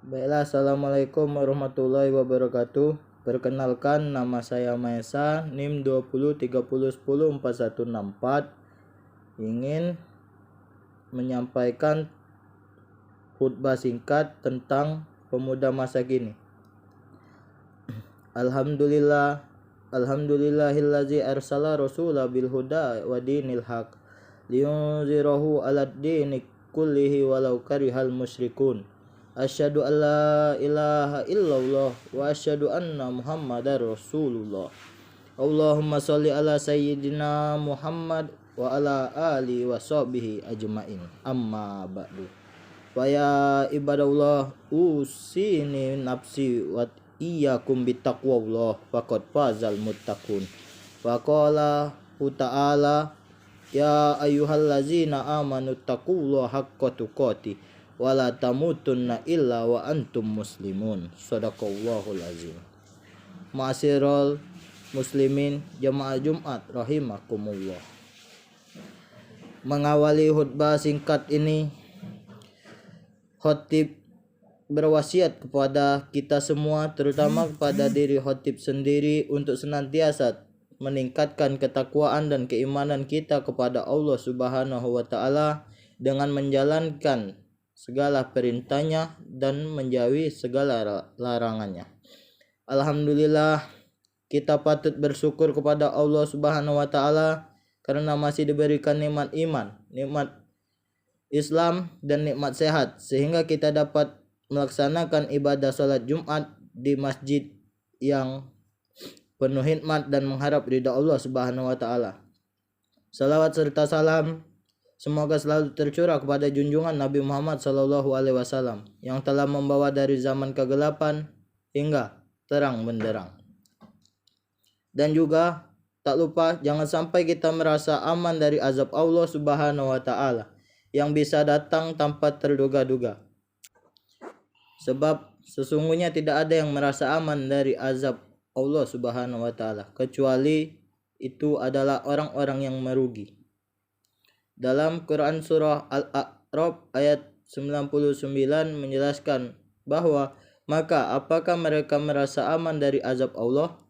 Baiklah, assalamualaikum warahmatullahi wabarakatuh. Perkenalkan, nama saya Maesa, NIM 2030104164. Ingin menyampaikan khutbah singkat tentang pemuda masa kini. Alhamdulillahillazi arsala rasula bil huda wa dinil haq liyunzirahu 'alad dini kullihi walau karihal musyrikun. Asyhadu an la ilaha illallah wa asyhadu anna Muhammadar Rasulullah. Allahumma sholli ala sayyidina Muhammad wa ala ali wa sahbihi ajmain. Amma ba'du. Wa ya ibadallah, usini nafsi wa iyyakum bittaqwallah faqad fazal muttaqun. Wa qala ta'ala ya ayyuhallazina amanu taqullaha haqqa tuqatih wala tamutunna illa wa antum muslimun. Shadaqallahul azim. Ma'asyiral muslimin jamaah Jumat rahimakumullah. Mengawali khutbah singkat ini, khotib berwasiat kepada kita semua, terutama kepada diri khotib sendiri, untuk senantiasa meningkatkan ketakwaan dan keimanan kita kepada Allah Subhanahu wa taala dengan menjalankan segala perintahnya dan menjauhi segala larangannya. Alhamdulillah, kita patut bersyukur kepada Allah Subhanahu wa taala karena masih diberikan nikmat iman, nikmat Islam dan nikmat sehat, sehingga kita dapat melaksanakan ibadah salat Jumat di masjid yang penuh hikmat dan mengharap ridha Allah Subhanahu wa taala. Salawat serta salam semoga selalu tercurah kepada junjungan Nabi Muhammad SAW yang telah membawa dari zaman kegelapan hingga terang benderang. Dan juga tak lupa jangan sampai kita merasa aman dari azab Allah Subhanahu wa taala yang bisa datang tanpa terduga-duga. Sebab sesungguhnya tidak ada yang merasa aman dari azab Allah Subhanahu wa taala kecuali itu adalah orang-orang yang merugi. Dalam Quran surah Al-A'raf ayat 99 menjelaskan bahwa maka apakah mereka merasa aman dari azab Allah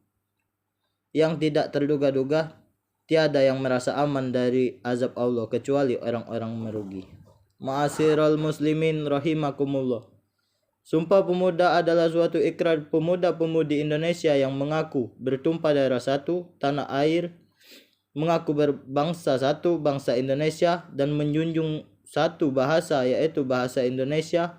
yang tidak terduga-duga? Tiada yang merasa aman dari azab Allah kecuali orang-orang merugi. Ma'asyiral muslimin rahimakumullah. Sumpah Pemuda adalah suatu ikrar pemuda-pemudi Indonesia yang mengaku bertumpah darah satu tanah air, mengaku berbangsa satu bangsa Indonesia, dan menjunjung satu bahasa yaitu bahasa Indonesia.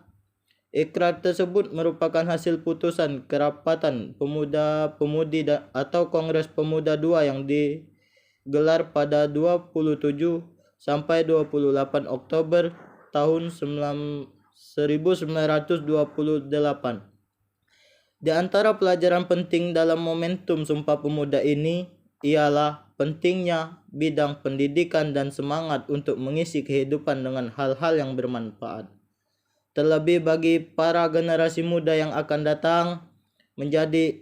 Ikrar tersebut merupakan hasil putusan kerapatan pemuda-pemudi atau Kongres Pemuda II yang digelar pada 27 sampai 28 Oktober tahun 1928. Di antara pelajaran penting dalam momentum Sumpah Pemuda ini ialah pentingnya bidang pendidikan dan semangat untuk mengisi kehidupan dengan hal-hal yang bermanfaat. Terlebih bagi para generasi muda yang akan menjadi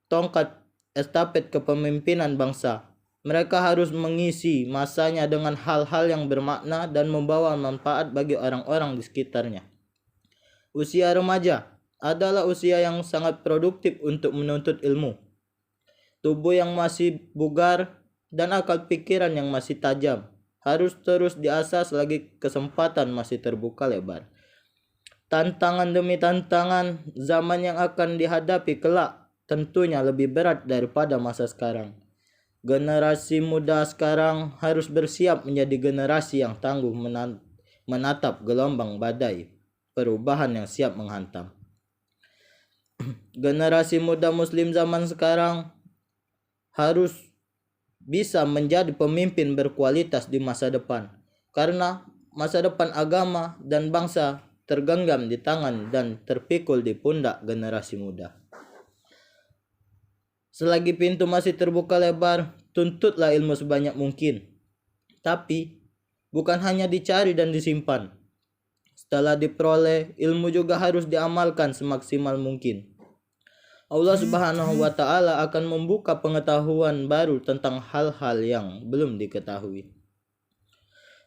tongkat estafet kepemimpinan bangsa. Mereka harus mengisi masanya dengan hal-hal yang bermakna dan membawa manfaat bagi orang-orang di sekitarnya. Usia remaja adalah usia yang sangat produktif untuk menuntut ilmu. Tubuh yang masih bugar dan akal pikiran yang masih tajam harus terus diasah selagi kesempatan masih terbuka lebar. Tantangan demi tantangan zaman yang akan dihadapi kelak tentunya lebih berat daripada masa sekarang. Generasi muda sekarang harus bersiap menjadi generasi yang tangguh menatap gelombang badai perubahan yang siap menghantam. Generasi muda muslim zaman sekarang harus bisa menjadi pemimpin berkualitas di masa depan, karena masa depan agama dan bangsa tergenggam di tangan dan terpikul di pundak generasi muda. Selagi pintu masih terbuka lebar, tuntutlah ilmu sebanyak mungkin. Tapi bukan hanya dicari dan disimpan. Setelah diperoleh, ilmu juga harus diamalkan semaksimal mungkin. Allah Subhanahu wa taala akan membuka pengetahuan baru tentang hal-hal yang belum diketahui.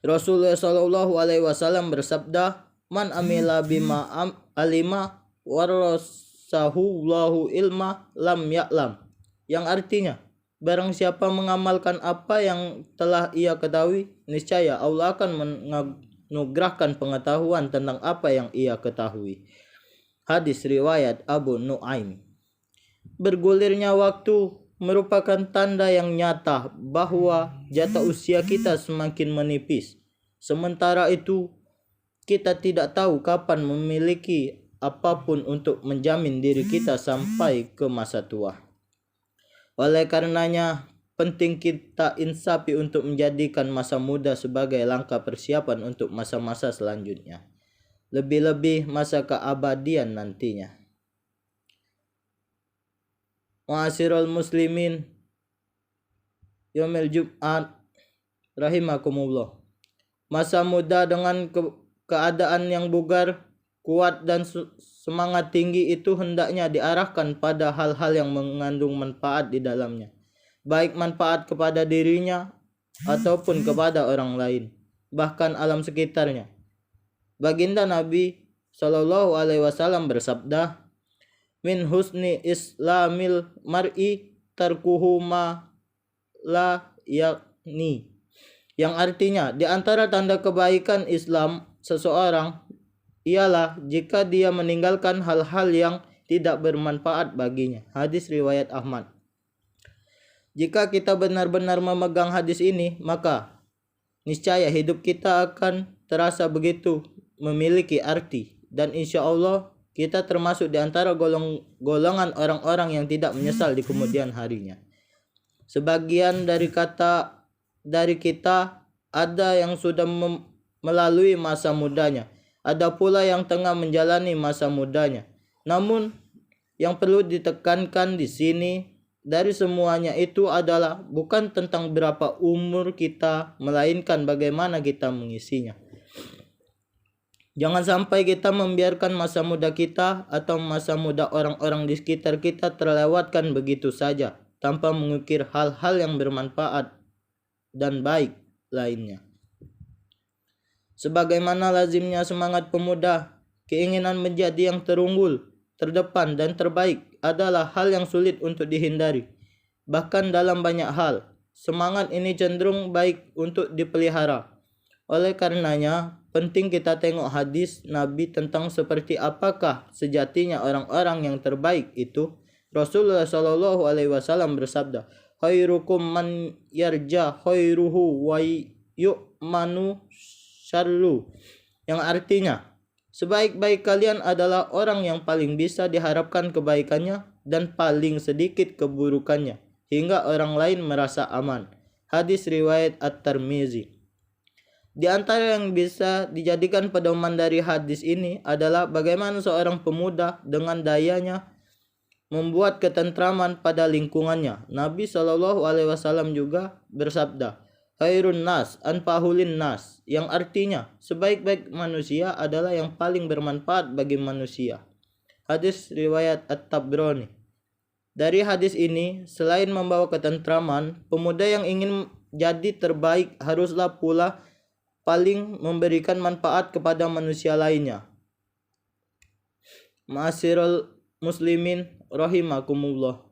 Rasulullah SAW bersabda, Man amila bima alima warasahu Allahu ilma lam ya'lam. Yang artinya, barang siapa mengamalkan apa yang telah ia ketahui, niscaya Allah akan menganugerahkan pengetahuan tentang apa yang ia ketahui. Hadis riwayat Abu Nuaim. Bergulirnya waktu merupakan tanda yang nyata bahwa jatah usia kita semakin menipis. Sementara itu, kita tidak tahu kapan memiliki apapun untuk menjamin diri kita sampai ke masa tua. Oleh karenanya, penting kita insafi untuk menjadikan masa muda sebagai langkah persiapan untuk masa-masa selanjutnya. Lebih-lebih masa keabadian nantinya. Ma'asyiral muslimin, yaumil Jumat rahimakumullah. Masa muda dengan keadaan yang bugar, kuat dan semangat tinggi itu hendaknya diarahkan pada hal-hal yang mengandung manfaat di dalamnya, baik manfaat kepada dirinya ataupun kepada orang lain, bahkan alam sekitarnya. Baginda Nabi Shallallahu Alaihi Wasallam bersabda, min husni islamil mar'i tarkuhu ma la yakni, yang artinya di antara tanda kebaikan Islam seseorang ialah jika dia meninggalkan hal-hal yang tidak bermanfaat baginya. Hadis riwayat Ahmad. Jika kita benar-benar memegang hadis ini, maka niscaya hidup kita akan terasa begitu memiliki arti, dan insya Allah kita termasuk di antara golongan orang-orang yang tidak menyesal di kemudian harinya. Sebagian dari kita ada yang sudah melalui masa mudanya. Ada pula yang tengah menjalani masa mudanya. Namun, yang perlu ditekankan di sini dari semuanya itu adalah bukan tentang berapa umur kita, melainkan bagaimana kita mengisinya. Jangan sampai kita membiarkan masa muda kita atau masa muda orang-orang di sekitar kita terlewatkan begitu saja, tanpa mengukir hal-hal yang bermanfaat dan baik lainnya. Sebagaimana lazimnya semangat pemuda, keinginan menjadi yang terunggul, terdepan dan terbaik adalah hal yang sulit untuk dihindari. Bahkan dalam banyak hal, semangat ini cenderung baik untuk dipelihara. Oleh karenanya, penting kita tengok hadis Nabi tentang seperti apakah sejatinya orang-orang yang terbaik itu. Rasulullah Shallallahu Alaihi Wasallam bersabda, khairukum man yarja khairuhu wa yu'manu syarru, yang artinya sebaik-baik kalian adalah orang yang paling bisa diharapkan kebaikannya dan paling sedikit keburukannya, hingga orang lain merasa aman. Hadis riwayat At-Tirmizi. Di antara yang bisa dijadikan pedoman dari hadis ini adalah bagaimana seorang pemuda dengan dayanya membuat ketentraman pada lingkungannya. Nabi Shallallahu Alaihi Wasallam juga bersabda, khairun nas anfa'ulin nas, yang artinya sebaik-baik manusia adalah yang paling bermanfaat bagi manusia. Hadis riwayat At-Tabrani. Dari hadis ini, selain membawa ketentraman, pemuda yang ingin jadi terbaik haruslah pula paling memberikan manfaat kepada manusia lainnya. Ma'asyiral muslimin rahimakumullah.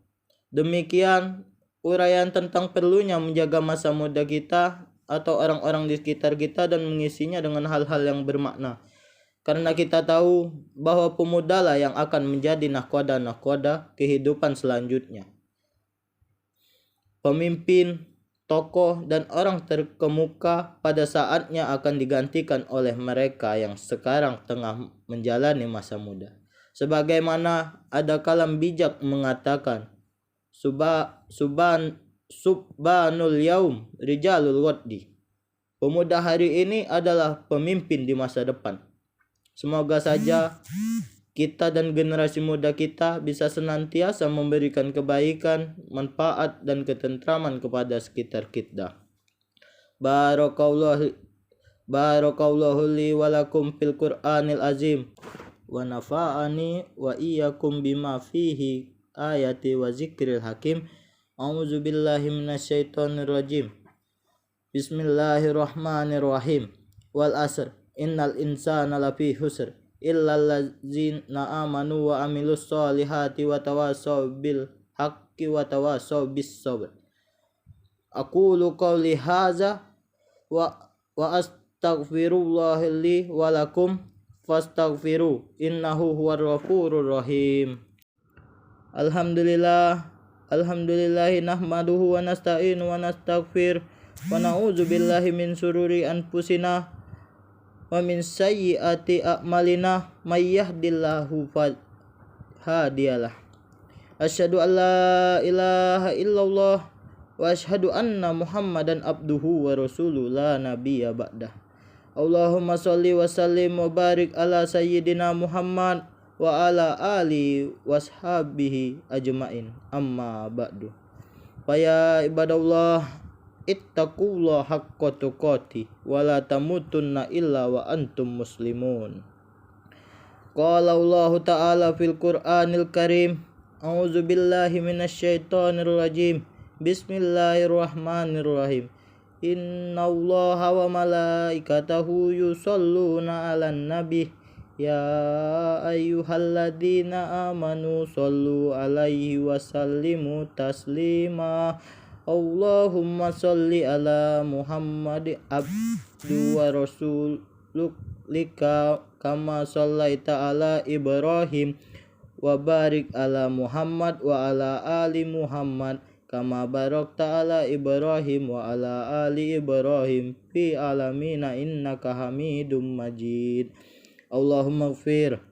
Demikian uraian tentang perlunya menjaga masa muda kita atau orang-orang di sekitar kita dan mengisinya dengan hal-hal yang bermakna. Karena kita tahu bahwa pemuda lah yang akan menjadi nahkoda kehidupan selanjutnya. Pemimpin, tokoh, dan orang terkemuka pada saatnya akan digantikan oleh mereka yang sekarang tengah menjalani masa muda. Sebagaimana ada kalam bijak mengatakan, subhanul yaum rijalul ghaddi. Pemuda hari ini adalah pemimpin di masa depan. Semoga saja kita dan generasi muda kita bisa senantiasa memberikan kebaikan, manfaat dan ketentraman kepada sekitar kita. Barakallahu li wa lakum fil Qur'anil azim wa nafa'ani wa iyyakum bima fihi ayati wa zikril hakim. A'udzu billahi minasyaitonir rajim. Bismillahirrahmanirrahim. Wal asr innal insana lafi husr illal ladzina amanu wa amilus solihati wa tawasaw bil haqqi wa tawasaw bis sabr. Aqulu qawli hadza wa astaghfirullah li wa lakum fastaghfiru innahu huwar ghafurur rahim. Alhamdulillahi nahmaduhu wa nasta'inu wa nastaghfir wa na'udzu billahi min sururi anfusina wa min sayyiati a'malina may yahdihillahu fahadiyalah. Asyhadu an la ilaha illallah wa asyhadu anna Muhammadan abduhu wa rasuluhu la nabiyya ba'dah. Allahumma sholli wa sallim wa barik ala sayyidina Muhammad wa ala ali washabihi ajmain, amma ba'du. Faya ibadallah ittaqullaha haqqa tuqatih wa la tamutunna illa wa antum muslimun. Qala Allah ta'ala fil Qur'anil Karim, a'udzu billahi minasyaitonir rajim. Bismillahirrahmanirrahim. Innallaha wa malaikatahu yusholluna 'alan nabi ya ayyuhalladzina amanu shollu 'alaihi wa sallimu taslima. Allahumma sholli ala Muhammad abdu wa rasulika kama shallaita ala Ibrahim wa barik ala Muhammad wa ala ali Muhammad kama barakta ala Ibrahim wa ala ali Ibrahim fi alamina innaka Hamidum Majid. Allahumma ighfir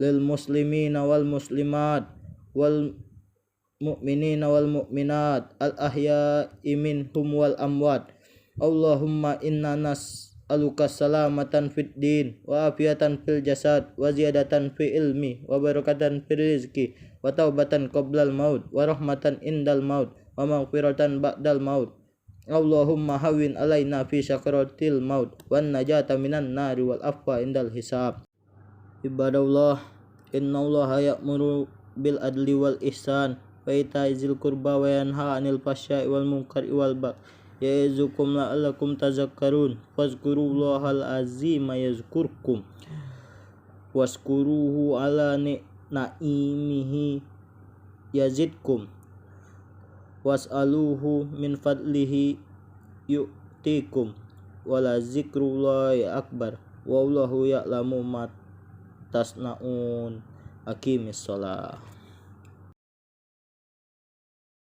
lil muslimina wal muslimat wal mu'minina wal mu'minat al ahya'i minhum wal amwat. Allahumma inna nas'aluka salamatan fid din wa afiatan fil jasad wa ziyadatan fi ilmi wa barakatan fil rizqi wa taubatan qoblal maut wa rahmatan indal maut wa maghfiratan ba'dal maut. Allahumma hawwin alaina fi sakaratil maut wan najata minan nari wal afwa indal hisab. Ibadallah, innallaha ya'muru bil adli wal ihsan wa ita'i dzil qurba wa yanha 'anil fahsya'i wal munkari wal baghi ya'izukum la'allakum tadhakkarun. Fazkurullahal azima yazkurkum waskuruhu ala na'imihi yazidkum was'aluhu min fadlihi yu'tikum wala zikrullahi akbar wallahu ya'lamu ma tasna'un. Aqimis shalah.